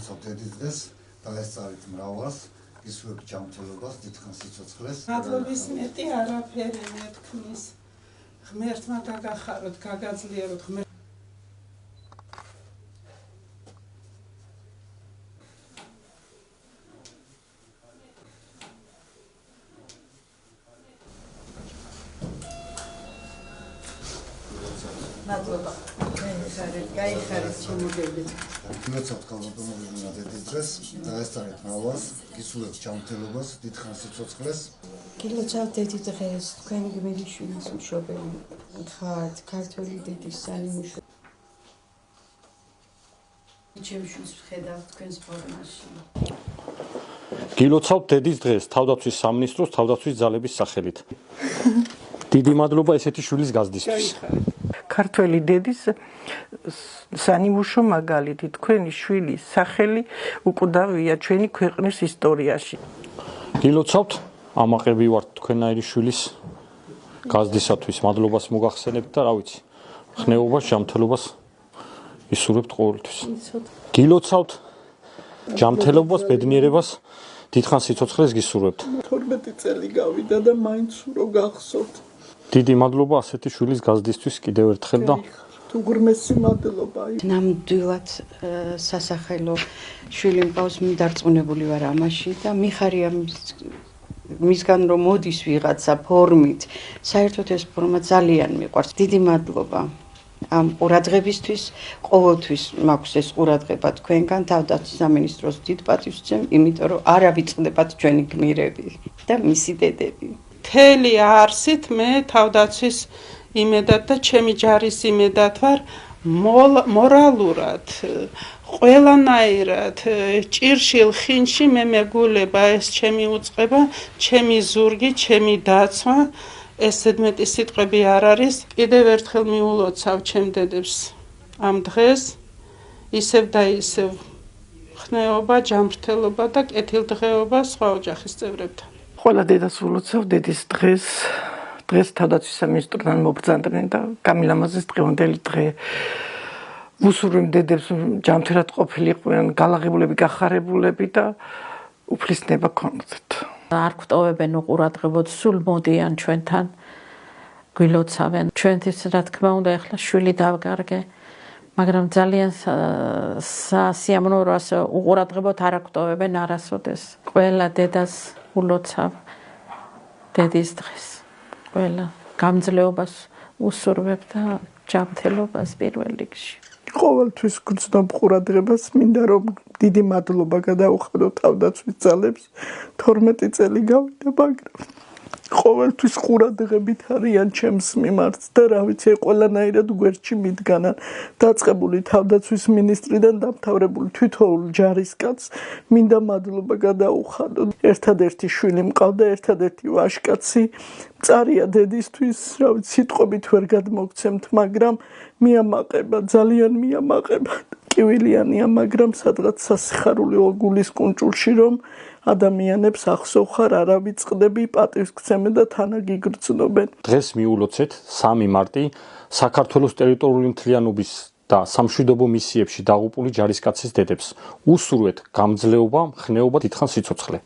გილოცავთ დედისძეს და ესწარით მრავლას, გისურვებთ ჯანმრთელობას, დიდხანს სიცოცხლეს. მადლობის მეტი არაფერი მეთქმის. ღმერთმა გაგახაროთ, გაგაძლიეროთ ღმერთ. მადლობა. გაიხარეთ შემოგებით. გილოცავთ კალბატონური დედისძეს და ესწარით მრავლას, გისურვებთ ჯანმრთელობას, დიდხანს სიცოცხლეს. გილოცავთ დედიდღეს, თქვენი გმირიშვილის მშობელი ხართ, ქართველი დედის სანიმუშო. ჩემშვილს ვხედავ თქვენს ფორმაში. გილოცავთ დედისდღეს თავდაცვის სამინისტროს თავდაცვის ძალების სახელით. დიდი მადლობა ესეთი შვილის გაზრდისთვის. ქართველი დედის სანიმუშო მაგალითი თქვენი შვილის სახელი უკვდავია ჩვენი ქვეყნის ისტორიაში. გილოცავთ ამაყები ვართ თქვენაირი შვილის გაზრდისათვის. მადლობას მოგახსენებთ და რა ვიცი, ხნეობას, ჯანმრთელობას ისურვებთ ყოველთვის. გილოცავთ ჯანმრთელობას, ბედნიერებას, დიდხანს სიცოცხლეს გისურვებთ. 12 წელი გავიდა და მაინც რო გახსოვთ. დიდი მადლობა ასეთი შვილის გაზრდისთვის კიდევ ერთხელ და თუ ღრმესი მადლობა. ნამდვილად სასახელო შვილი მყავს, დარწმუნებული ვარ ამაში და მიხარია მისგან რომ მოდის ვიღაცა ფორმით. საერთოდ ეს ფორმა ძალიან მიყვარს. დიდი მადლობა ამ ყურადღებისთვის. ყოველთვის მაქვს ეს ყურადღება თქვენგან. თავდაცვის სამინისტროს დიდ პატივს ვცემ, იმიტომ რომ არ ავიწყდებათ ჩვენი გმირები და მისი დედები. მთელი არსით მე თავდაცვის იმედად და ჩემი ჯარის იმედად ვარ მორალურად, ყველანაირად, ჭირშილ ხინში მე მეგულება ეს ჩემი უწყება, ჩემი ზურგი, ჩემი დაცვა, ეს ზედმეტი სიტყვები არ არის. კიდევ ერთხელ მიულოცავ ჩემ დედებს ამ დღეს, ისევ და ისევ ხნეობა, ჯანმრთელობა და კეთილდღეობა სხვა ოჯახის წევრებთან. ყველა დედას ულოცავ დედის დღეს. დღეს თავდაცვის სამინისტროდან მობრძანდნენ და გამილამაზეს დღევანდელი დღე. ვუსურვებ დედებს ჯანმრთელად ყოფილიყვნენ, გალაღებულები, გახარებულები და უფლისნება ქონოდეთ. არ გვტოვებენ უყურადღებოდ, სულ მოდიან ჩვენთან, გვილოცავენ. ჩვენთვის რა თქმა უნდა ახლა შვილი დავგარგე, მაგრამ ძალიან სასიამოვნოა უყურადღებოდ არ გვტოვებენ არასოდეს. ყველა დედას ულოცავ დედის დღეს. ყველა გამძლეობას უსურვებ და ჯანმრთელობას პირველ რიგში. ყოველთვის გრძნობ ყურადღებას, მინდა რომ დიდი მადლობა გადაუხადო თავდაცვის ძალებს. 12 წელი გავიდა, მაგრამ ყოველთვის ყურადღებით არიან ჩემს მიმართ და რა ვიცი, ყველანაირად გვერდში მიდგანან. დაწყებული თავდაცვის მინისტრიდან დამთავრებული თითოეულ ჯარისკაცს მინდა მადლობა გადაუხადო. ერთადერთი შვილი მყავდა, ერთადერთი ვაჟკაცი. მწარია დედისთვის, რა ვიცი, სიტყვებით ვერ გადმოგცემთ, მაგრამ მიამაყება, ძალიან მიამაყება. კივილიანია, მაგრამ სადღაც სასიხარულო გულის კუნჭულში რომ ადამიანებს ახსოვხარ, არ ავიწყდები, პატივს გცემენ და თანაგიგრძნობენ. დღეს მიულოცეთ 3 მარტი საქართველოს ტერიტორიული მთლიანობის და სამშვიდობო მისიებში დაღუპული ჯარისკაცის დედებს. უსურვეთ გამძლეობა, ხნეობა, დიდხანს სიცოცხლე.